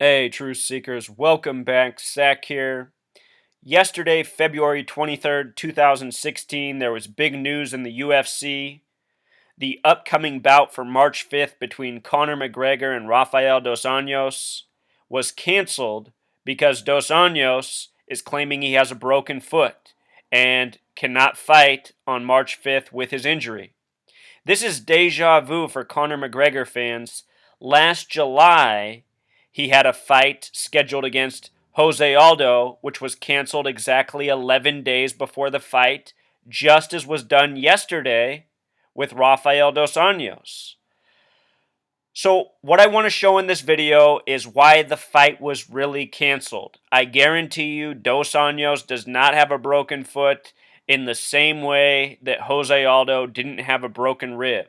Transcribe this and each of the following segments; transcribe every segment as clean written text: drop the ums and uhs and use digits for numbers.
Hey, truth seekers, welcome back. Zach here. Yesterday, February 23rd, 2016, there was big news in the UFC. The upcoming bout for March 5th between Conor McGregor and Rafael dos Anjos was canceled because dos Anjos is claiming he has a broken foot and cannot fight on March 5th with his injury. This is deja vu for Conor McGregor fans. Last July, he had a fight scheduled against Jose Aldo, which was canceled exactly 11 days before the fight, just as was done yesterday with Rafael dos Anjos. So, what I want to show in this video is why the fight was really canceled. I guarantee you, Dos Anjos does not have a broken foot in the same way that Jose Aldo didn't have a broken rib.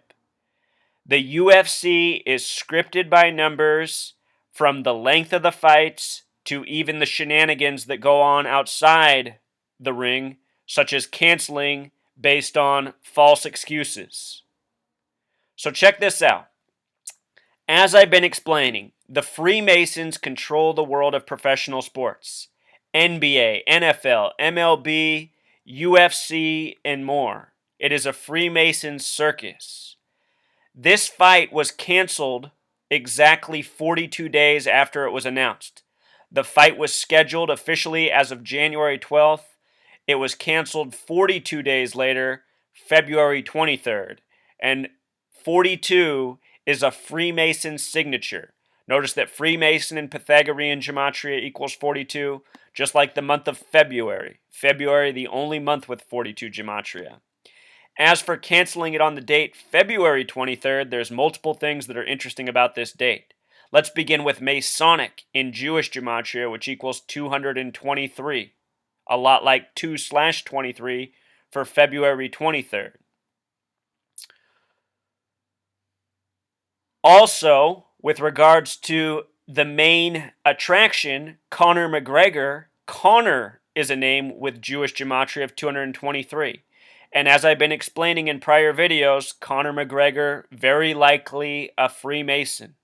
The UFC is scripted by numbers from the length of the fights to even the shenanigans that go on outside the ring, such as canceling based on false excuses. So, check this out. As I've been explaining, the Freemasons control the world of professional sports. NBA, NFL, MLB, UFC, and more. It is a Freemason circus. This fight was canceled exactly 42 days after it was announced. The fight was scheduled officially as of January 12th. It was canceled 42 days later, February 23rd. And 42 is a Freemason signature. Notice that Freemason and Pythagorean gematria equals 42, just like the month of February. February, the only month with 42 gematria. As for canceling it on the date February 23rd, there's multiple things that are interesting about this date. Let's begin with Masonic in Jewish gematria, which equals 223. A lot like 2/23 for February 23rd. Also, with regards to the main attraction, Conor McGregor, Conor is a name with Jewish gematria of 223. And as I've been explaining in prior videos, Conor McGregor, very likely a Freemason.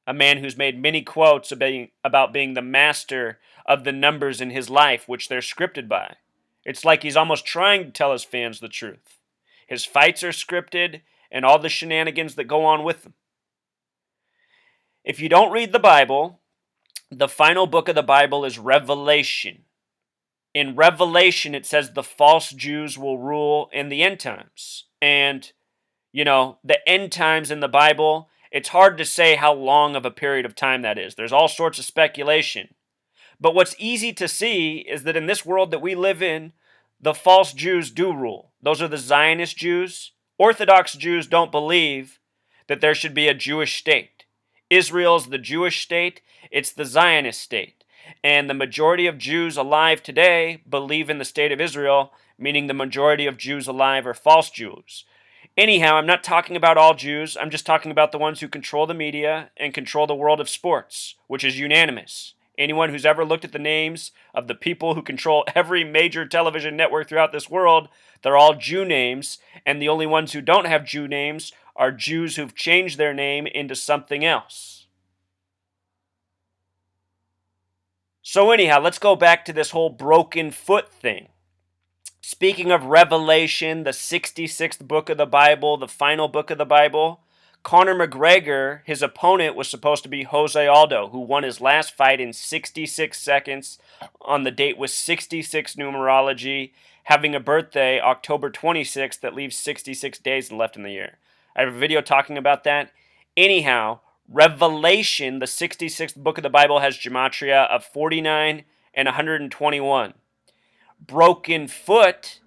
A man who's made many quotes about being the master of the numbers in his life, which they're scripted by. It's like he's almost trying to tell his fans the truth. His fights are scripted, and all the shenanigans that go on with them. If you don't read the Bible, the final book of the Bible is Revelation. In Revelation, it says the false Jews will rule in the end times. And, the end times in the Bible, it's hard to say how long of a period of time that is. There's all sorts of speculation. But what's easy to see is that in this world that we live in, the false Jews do rule. Those are the Zionist Jews. Orthodox Jews don't believe that there should be a Jewish state. Israel's the Jewish state, it's the Zionist state. And the majority of Jews alive today believe in the state of Israel, meaning the majority of Jews alive are false Jews. Anyhow, I'm not talking about all Jews, I'm just talking about the ones who control the media and control the world of sports, which is unanimous. Anyone who's ever looked at the names of the people who control every major television network throughout this world, they're all Jew names, and the only ones who don't have Jew names are Jews who've changed their name into something else. So anyhow, let's go back to this whole broken foot thing. Speaking of Revelation, the 66th book of the Bible, the final book of the Bible, Conor McGregor, his opponent, was supposed to be Jose Aldo, who won his last fight in 66 seconds on the date with 66 numerology, having a birthday October 26th that leaves 66 days left in the year. I have a video talking about that. Anyhow, Revelation, the 66th book of the Bible, has gematria of 49 and 121. Broken foot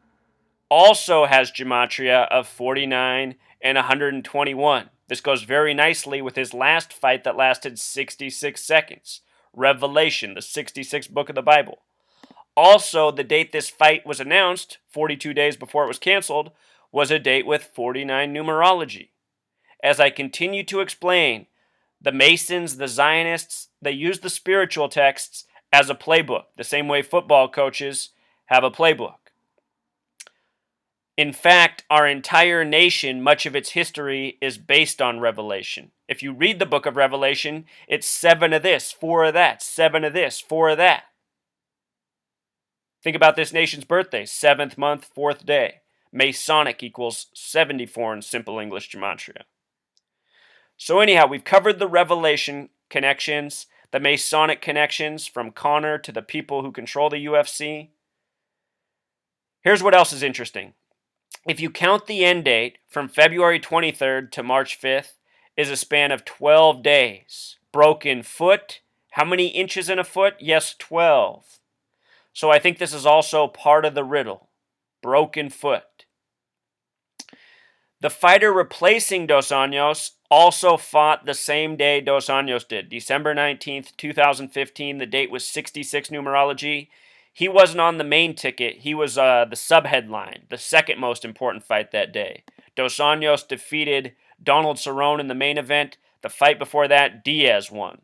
also has gematria of 49 and 121. This goes very nicely with his last fight that lasted 66 seconds. Revelation, the 66th book of the Bible. Also, the date this fight was announced, 42 days before it was canceled, was a date with 49 numerology. As I continue to explain, the Masons, the Zionists, they use the spiritual texts as a playbook, the same way football coaches have a playbook. In fact, our entire nation, much of its history, is based on Revelation. If you read the book of Revelation, it's 7 of this, 4 of that, 7 of this, 4 of that. Think about this nation's birthday, 7th month, 4th day. Masonic equals 74 in simple English gematria. So anyhow, we've covered the Revelation connections, the Masonic connections from Conor to the people who control the UFC. Here's what else is interesting. If you count the end date from February 23rd to March 5th, is a span of 12 days. Broken foot. How many inches in a foot? Yes, 12. So I think this is also part of the riddle. Broken foot. The fighter replacing Dos Anjos also fought the same day Dos Anjos did, December 19th, 2015. The date was 66 numerology. He wasn't on the main ticket. He was the subheadline, the second most important fight that day. Dos Anjos defeated Donald Cerrone in the main event. The fight before that, Diaz won.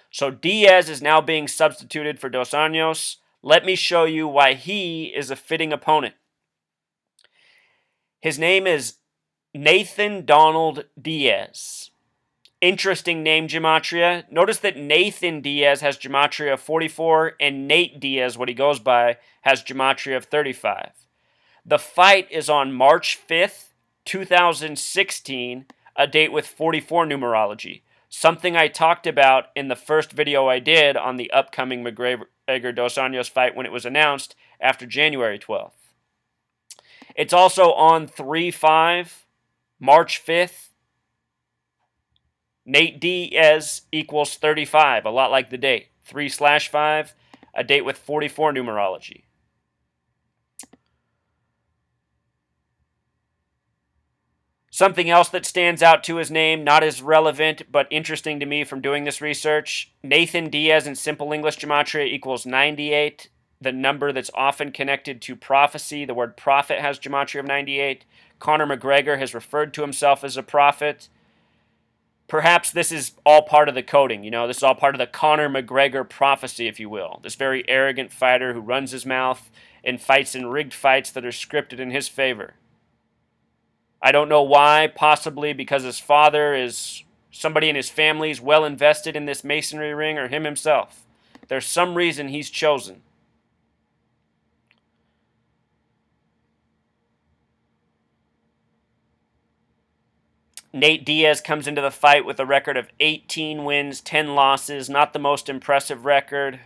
So Diaz is now being substituted for Dos Anjos. Let me show you why he is a fitting opponent. His name is Nathan Donald Diaz. Interesting name gematria. Notice that Nathan Diaz has gematria of 44 and Nate Diaz, what he goes by, has gematria of 35. The fight is on March 5th, 2016, a date with 44 numerology. Something I talked about in the first video I did on the upcoming McGregor-Dos Anjos fight when it was announced after January 12th. It's also on 3/5, March 5th. Nate Diaz equals 35, a lot like the date. 3/5, a date with 44 numerology. Something else that stands out to his name, not as relevant, but interesting to me from doing this research. Nathan Diaz in simple English gematria equals 98, the number that's often connected to prophecy. The word prophet has gematria of 98. Conor McGregor has referred to himself as a prophet. Perhaps this is all part of the coding, this is all part of the Conor McGregor prophecy, if you will. This very arrogant fighter who runs his mouth and fights in rigged fights that are scripted in his favor. I don't know why, possibly because his father is somebody in his family is well invested in this masonry ring, or him himself. There's some reason he's chosen. Nate Diaz comes into the fight with a record of 18 wins, 10 losses. Not the most impressive record.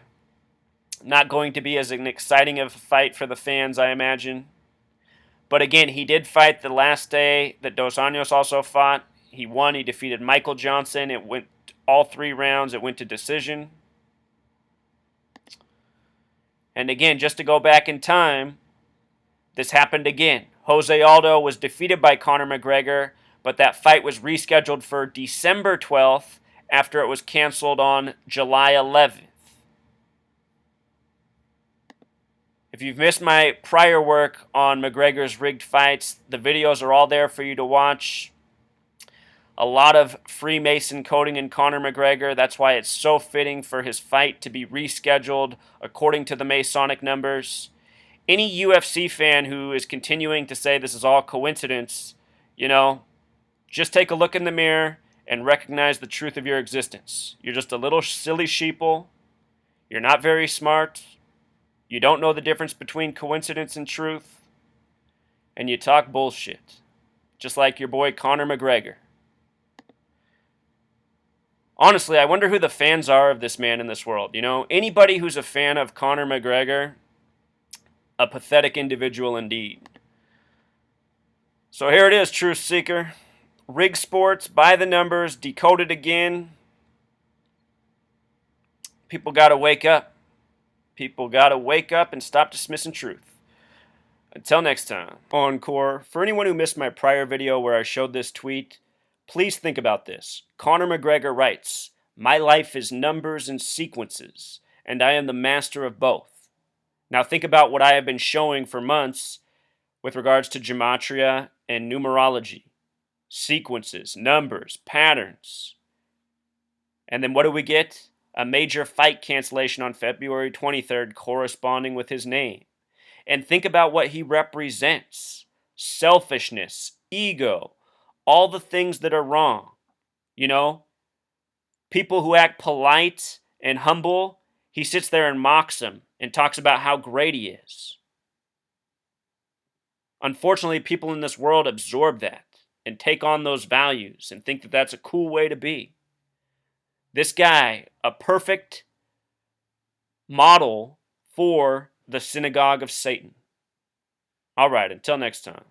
Not going to be as an exciting of a fight for the fans, I imagine. But again, he did fight the last day that Dos Anjos also fought. He won. He defeated Michael Johnson. It went all 3 rounds. It went to decision. And again, just to go back in time, this happened again. Jose Aldo was defeated by Conor McGregor, but that fight was rescheduled for December 12th after it was canceled on July 11th. If you've missed my prior work on McGregor's rigged fights, the videos are all there for you to watch. A lot of Freemason coding in Conor McGregor. That's why it's so fitting for his fight to be rescheduled according to the Masonic numbers. Any UFC fan who is continuing to say this is all coincidence, just take a look in the mirror and recognize the truth of your existence. You're just a little silly sheeple. You're not very smart. You don't know the difference between coincidence and truth. And you talk bullshit. Just like your boy Conor McGregor. Honestly, I wonder who the fans are of this man in this world. Anybody who's a fan of Conor McGregor, a pathetic individual indeed. So here it is, Truth Seeker. Rig sports, by the numbers, decoded again. People gotta wake up. People gotta wake up and stop dismissing truth. Until next time. Encore. For anyone who missed my prior video where I showed this tweet, please think about this. Conor McGregor writes, "My life is numbers and sequences, and I am the master of both." Now think about what I have been showing for months with regards to gematria and numerology. Sequences, numbers, patterns. And then what do we get? A major fight cancellation on February 23rd corresponding with his name. And think about what he represents: selfishness, ego, all the things that are wrong. You know, people who act polite and humble, he sits there and mocks them and talks about how great he is. Unfortunately, people in this world absorb that and take on those values and think that that's a cool way to be. This guy, a perfect model for the synagogue of Satan. All right, until next time.